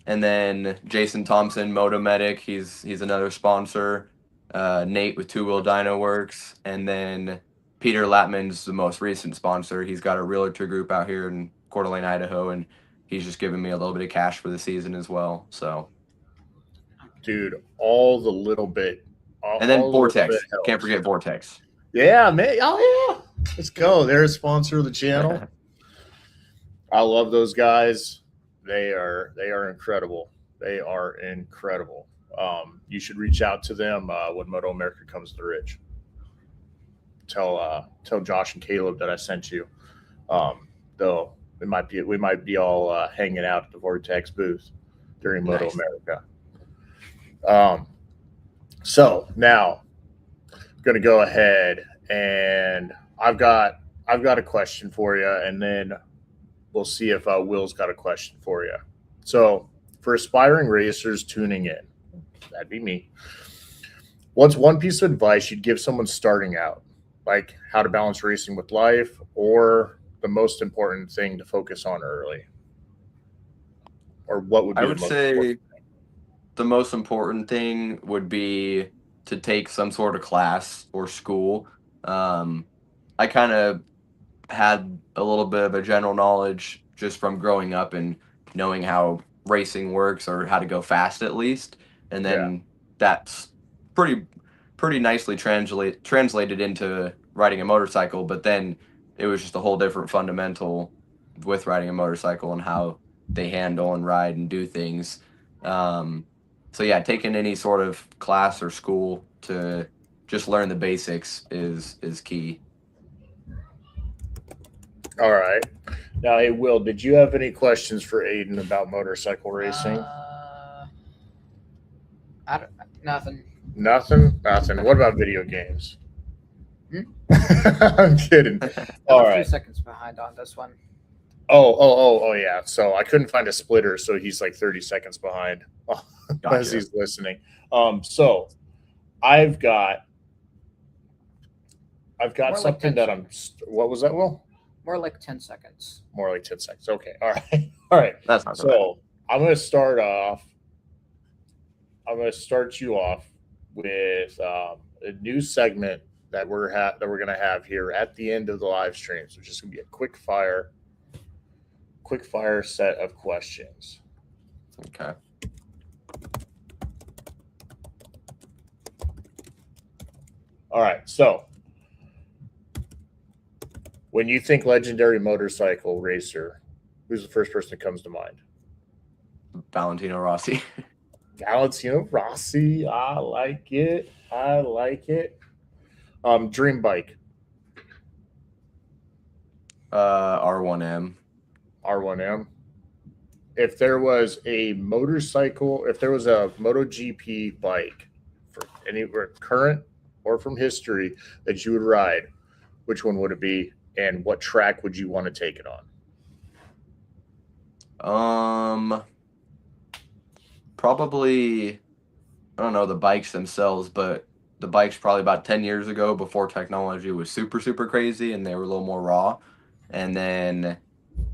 then Jason Thompson, MotoMedic, he's another sponsor. Nate with Two Wheel Dyno Works, and then Peter Latman's the most recent sponsor. He's got a realtor group out here in Coeur d'Alene, Idaho, and he's just giving me a little bit of cash for the season as well. So, dude, all the little bit. And then Vortex. Can't forget Vortex. Yeah, man. Oh, yeah. Let's go. They're a sponsor of the channel. I love those guys. They are incredible. They are incredible. You should reach out to them when MotoAmerica comes to the Ridge. Tell Josh and Caleb that I sent you. Though we might be all hanging out at the Vortex booth during Nice. MotoAmerica. So now I'm gonna go ahead and I've got a question for you, and then we'll see if Will's got a question for you. So for aspiring racers tuning in, that'd be me. What's one piece of advice you'd give someone starting out, like how to balance racing with life, or the most important thing to focus on early? Or what would be I would say important thing? the most important thing would be to take some sort of class or school. I kind of had a little bit of a general knowledge just from growing up and knowing how racing works, or how to go fast at least. And then that's pretty nicely translated into riding a motorcycle. But then it was just a whole different fundamental with riding a motorcycle and how they handle and ride and do things. So yeah, taking any sort of class or school to just learn the basics is key. All right. Now, hey, Will, did you have any questions for Aden about motorcycle racing? Nothing. Nothing? What about video games? I'm kidding. All I'm a right. few seconds behind on this one. Oh, yeah. So I couldn't find a splitter, so he's like 30 seconds behind as Gotcha. he's listening. So I've got More like something 10 that I'm. What was that, Will? More like 10 seconds. More like 10 seconds. Okay. All right. All right. That's not so So I'm going to start off. I'm going to start you off with a new segment that we're going to have here at the end of the live stream. So it's just going to be a quick fire set of questions. Okay. All right. So when you think legendary motorcycle racer, who's the first person that comes to mind? Valentino Rossi. Valentino Rossi. I like it. Dream bike. R1M. R1M. If there was a motorcycle, if there was a MotoGP bike for anywhere current or from history that you would ride, which one would it be, and what track would you want to take it on? Probably, I don't know the bikes themselves, but the bikes probably about 10 years ago, before technology was super, super crazy and they were a little more raw. And then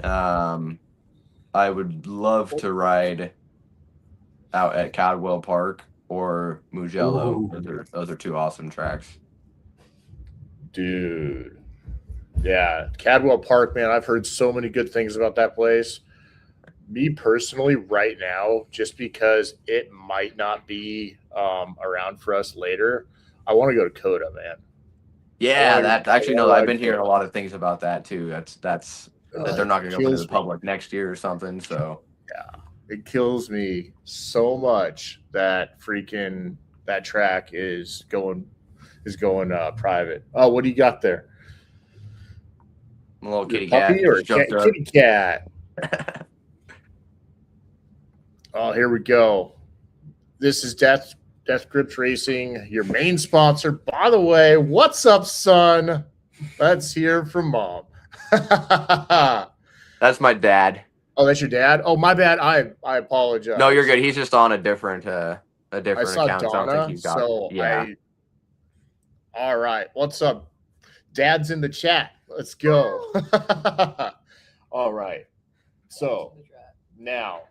I would love to ride out at Cadwell Park or Mugello. Those are two awesome tracks. Dude. Yeah, Cadwell Park, man, I've heard so many good things about that place. Me personally, right now, just because it might not be around for us later, I want to go to Coda, man. Yeah, I've been hearing a lot of things about that too. That's that they're not going to go into the public next year or something. So yeah, it kills me so much that that track is going private. Oh, what do you got there? A little kitty Puppy cat. or kitty cat? Oh, here we go. This is Death Grips Racing, your main sponsor. By the way, what's up, son? Let's hear from Mom. That's my dad. Oh, that's your dad? Oh, my bad. I apologize. No, you're good. He's just on a different I account. saw Donna, so I don't think he's got so yeah. All right. What's up? Dad's in the chat. Let's go. All right. So now,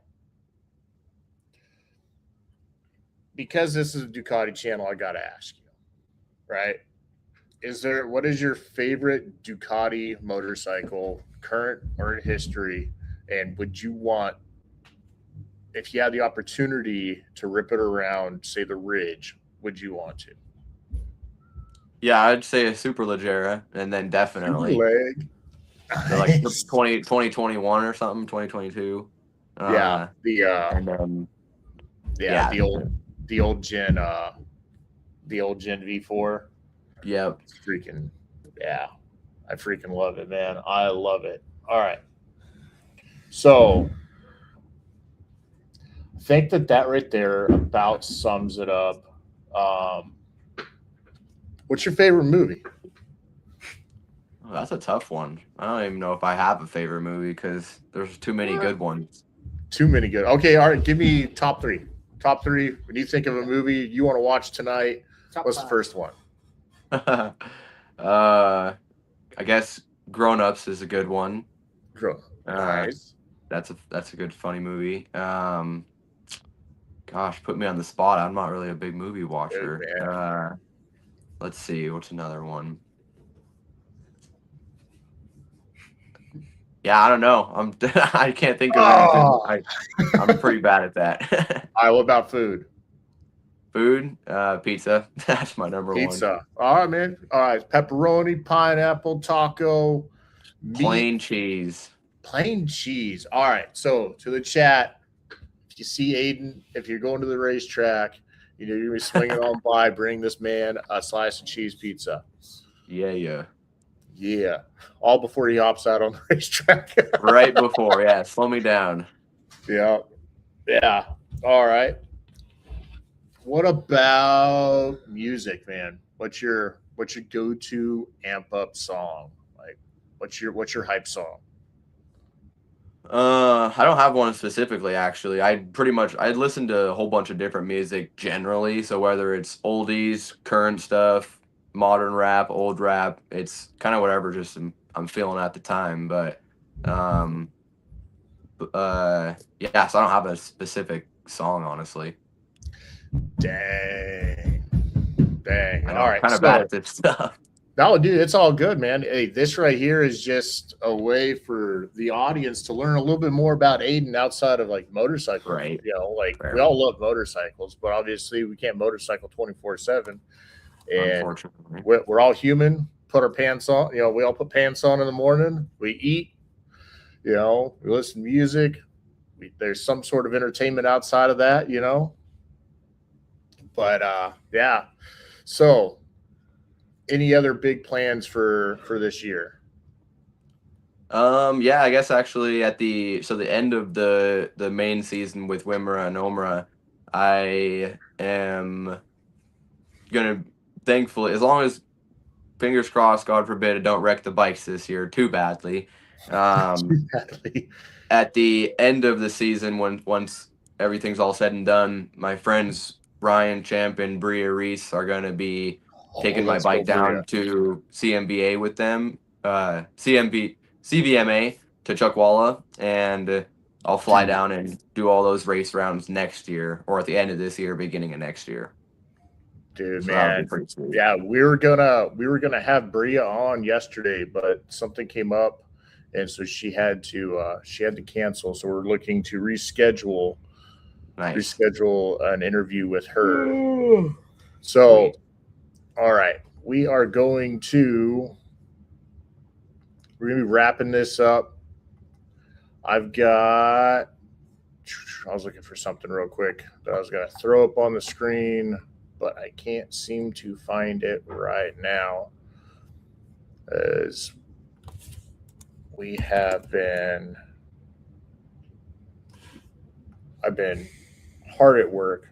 because this is a Ducati channel, I got to ask you, right? What is your favorite Ducati motorcycle, current or in history? And would you want, if you had the opportunity to rip it around, say the Ridge, would you want to? Yeah, I'd say a Superleggera, and then definitely Leg. so like 2021 or something, 2022. Yeah, And then the old Gen V4. Yep. It's freaking, yeah, I freaking love it, man. I love it. All right, so I think that right there about sums it up. What's your favorite movie? Oh, that's a tough one. I don't even know if I have a favorite movie because there's too many good ones. Too many good. Okay, all right. Give me top three. Top three. When you think of a movie you want to watch tonight, what's the first one? I guess Grown Ups is a good one. Nice. That's a good funny movie. Gosh, put me on the spot. I'm not really a big movie watcher. Good, let's see, what's another one? Yeah, I don't know. I can't think of anything. I'm pretty bad at that. All right, what about food? Food, pizza. That's my number one. Pizza. All right, man. All right, pepperoni, pineapple, taco, plain cheese. Plain cheese. All right. So to the chat, if you see Aden, if you're going to the racetrack, you know you're gonna be swinging on by. Bring this man a slice of cheese pizza. Yeah. All before he hops out on the racetrack. Right before, yeah. Slow me down. Yeah. All right. What about music, man? What's your go-to amp up song? Like, what's your hype song? I don't have one specifically, actually. I listen to a whole bunch of different music generally. So whether it's oldies, current stuff, modern rap, old rap, it's kind of whatever just I'm feeling at the time. But yeah, so I don't have a specific song, honestly. Dang. All right. Kind of bad at this stuff. No, dude, it's all good, man. Hey, this right here is just a way for the audience to learn a little bit more about Aden outside of like motorcycles. Right. You know, like we all love motorcycles, but obviously we can't motorcycle 24/7. And unfortunately, we're all human. Put our pants on. You know, we all put pants on in the morning. We eat. You know, we listen to music. There's some sort of entertainment outside of that. You know. But yeah. So, any other big plans for this year? Yeah, I guess actually at the end of the main season with WMRRA and OMRRA, I am gonna, thankfully, as long as, fingers crossed, God forbid, I don't wreck the bikes this year too badly. At the end of the season, once everything's all said and done, my friends Ryan Champ and Bria Reese are gonna be taking my bike down to CMBA with them, CVMA to Chuckwalla, and I'll fly down and do all those race rounds next year, or at the end of this year, beginning of next year. Dude, so man, yeah, we were gonna have Bria on yesterday, but something came up, and so she had to cancel. So we're looking to reschedule an interview with her. So, all right, we're gonna be wrapping this up. I was looking for something real quick that I was gonna throw up on the screen, but I can't seem to find it right now, as I've been hard at work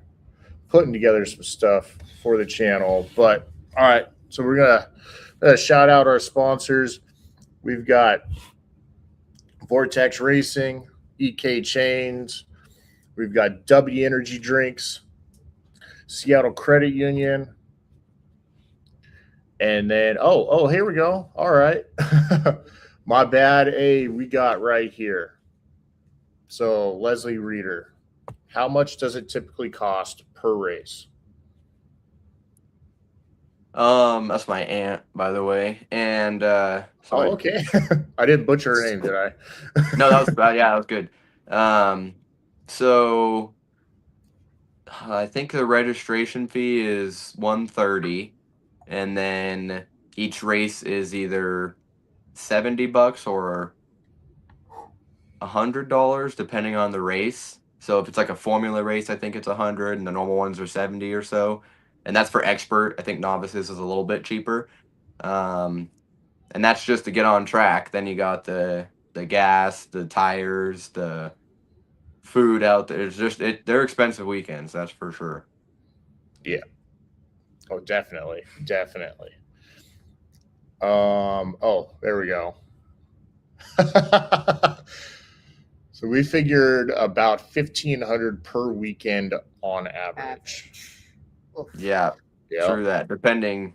putting together some stuff for the channel. But all right, so we're gonna shout out our sponsors. We've got Vortex Racing, EK Chains, we've got W Energy Drinks, Seattle Credit Union, And then, oh, here we go. All right. My bad. Hey, we got right here. So, Leslie Reeder, how much does it typically cost per race? That's my aunt, by the way. And so okay. I didn't butcher her name, did I? No, that was that was good. So I think the registration fee is $130, and then each race is either $70 or $100, depending on the race. So if it's like a formula race, I think it's 100, and the normal ones are 70 or so. And that's for expert. I think novices is a little bit cheaper. And that's just to get on track. Then you got the gas, the tires, the food out there. It's just they're expensive weekends, that's for sure. Yeah. Oh, definitely. There we go. So we figured about $1,500 per weekend on average. Yeah, Yeah. True that. Depending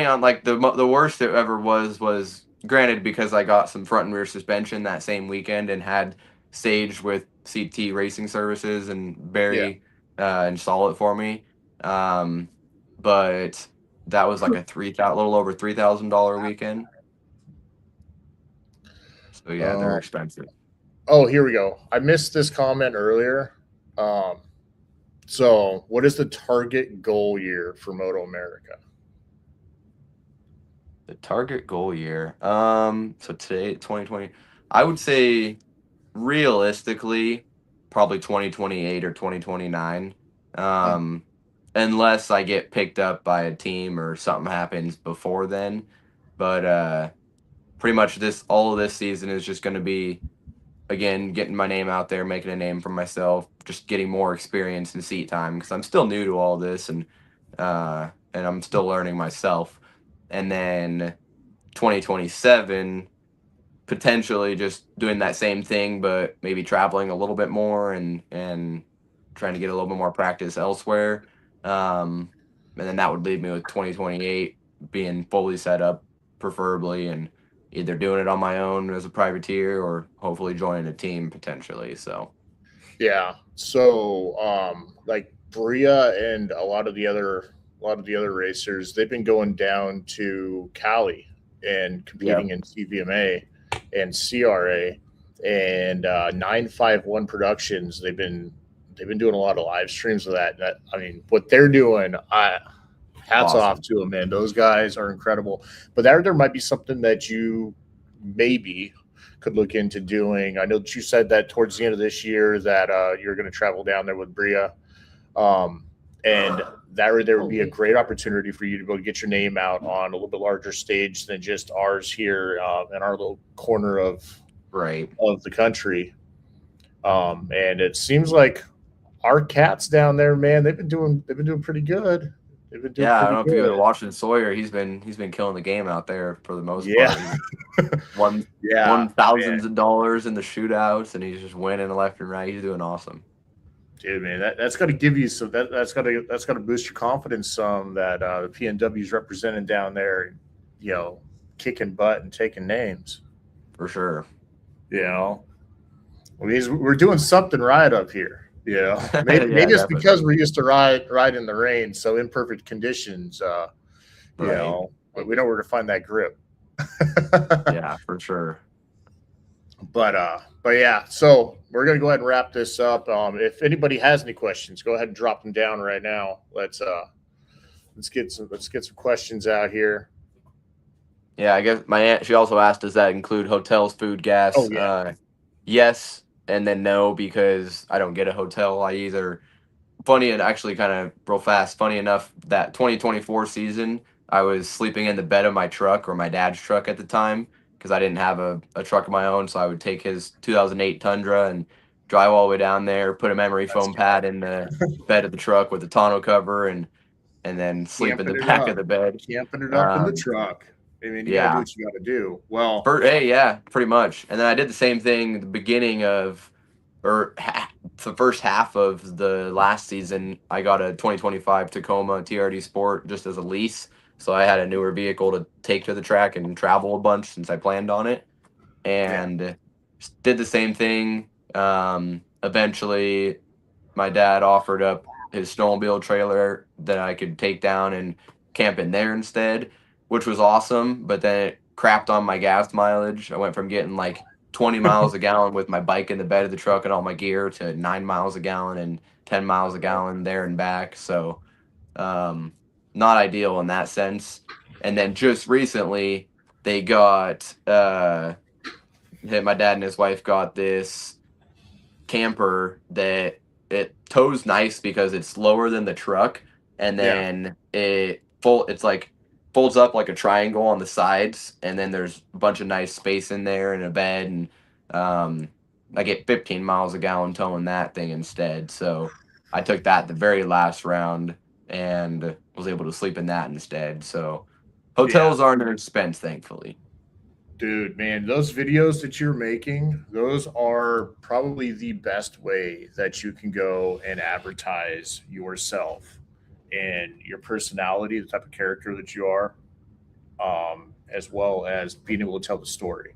on like the worst it ever was granted because I got some front and rear suspension that same weekend and had staged with CT Racing Services and Barry install it for me. But that was like a little over $3,000 weekend. So yeah, they're expensive. Oh, here we go. I missed this comment earlier. So what is the target goal year for MotoAmerica? The target goal year. So today, 2020, I would say realistically, probably 2028 or 2029. Unless I get picked up by a team or something happens before then. But pretty much all of this season is just going to be, again, getting my name out there, making a name for myself, just getting more experience and seat time because I'm still new to all this and I'm still learning myself. And then 2027, potentially just doing that same thing, but maybe traveling a little bit more and trying to get a little bit more practice elsewhere. And then that would leave me with 2028 being fully set up, preferably, and either doing it on my own as a privateer or hopefully joining a team potentially. So, yeah. So, like Bria and a lot of the other racers, they've been going down to Cali and competing in CVMA and CRA and 951 Productions. They've been doing a lot of live streams of that. I mean, what they're doing, hats off to them, man. Those guys are incredible. But there might be something that you maybe could look into doing. I know that you said that towards the end of this year that you're going to travel down there with Bria. And there would be a great opportunity for you to go get your name out on a little bit larger stage than just ours here in our little corner of the country. And it seems like our cats down there, man, they've been doing pretty good. I don't know if you've been watching Sawyer. He's been killing the game out there for the most part. Won thousands of dollars in the shootouts, and he's just winning left and right. He's doing awesome. Dude, man, that's got to give you some. That's got to boost your confidence some. That the PNW's representing down there, kicking butt and taking names. For sure. We're doing something right up here. Maybe it's because we're used to ride in the rain, so imperfect conditions. But we know where to find that grip. Yeah, for sure. But yeah, so we're gonna go ahead and wrap this up. If anybody has any questions, go ahead and drop them down right now. Let's get some questions out here. Yeah, I guess my aunt, she also asked, does that include hotels, food, gas? Oh, yeah. Yes, and then no, because I don't get a hotel. Funny enough, that 2024 season, I was sleeping in the bed of my truck, or my dad's truck at the time, because I didn't have a truck of my own. So I would take his 2008 Tundra and drive all the way down there, put a memory foam pad in the bed of the truck with a tonneau cover, and then sleep in the back of the bed. Camping it up in the truck. I mean, you gotta do what you gotta do. Well, pretty much. And then I did the same thing at the beginning of, or the first half of the last season. I got a 2025 Tacoma TRD Sport just as a lease. So I had a newer vehicle to take to the track and travel a bunch since I planned on it, and did the same thing. Eventually, my dad offered up his snowmobile trailer that I could take down and camp in there instead, which was awesome. But then it crapped on my gas mileage. I went from getting like 20 miles a gallon with my bike in the bed of the truck and all my gear to 9 miles a gallon and 10 miles a gallon there and back. So, not ideal in that sense. And then just recently, they got my dad and his wife got this camper that it tows nice because it's lower than the truck, and then it's like folds up like a triangle on the sides, and then there's a bunch of nice space in there and a bed, and I get 15 miles a gallon towing that thing instead. So I took that the very last round and was able to sleep in that instead. So hotels aren't an expense, thankfully. Dude, man, those videos that you're making, those are probably the best way that you can go and advertise yourself and your personality, the type of character that you are, as well as being able to tell the story.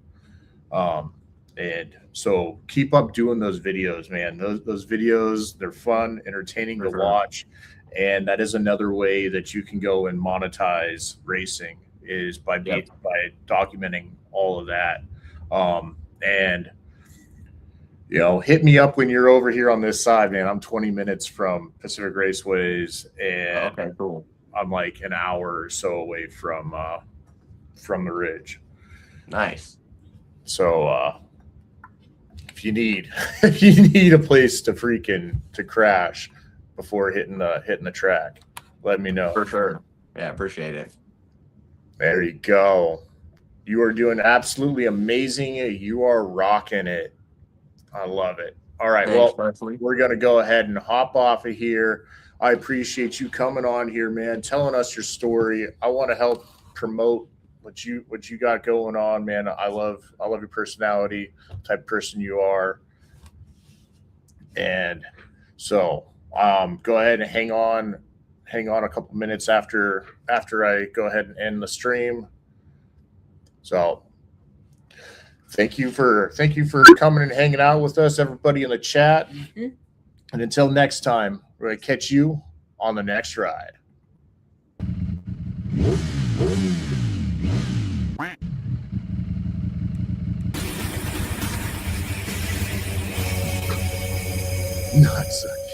And so keep up doing those videos, man. Those videos, they're fun, entertaining to watch. And that is another way that you can go and monetize racing, is by documenting all of that. And hit me up when you're over here on this side, man. I'm 20 minutes from Pacific Raceways, and okay, cool. I'm like an hour or so away from the Ridge. Nice. So if you need a place to crash before hitting the track, let me know. For sure. Yeah, appreciate it. There you go. You are doing absolutely amazing. You are rocking it. I love it. All right. Thanks, well, Leslie. We're going to go ahead and hop off of here. I appreciate you coming on here, man, telling us your story. I want to help promote what you got going on, man. I love your personality, type of person you are. And so go ahead and hang on a couple minutes after I go ahead and end the stream. So thank you for coming and hanging out with us, everybody in the chat. Mm-hmm. And until next time, we're going to catch you on the next ride. Not such.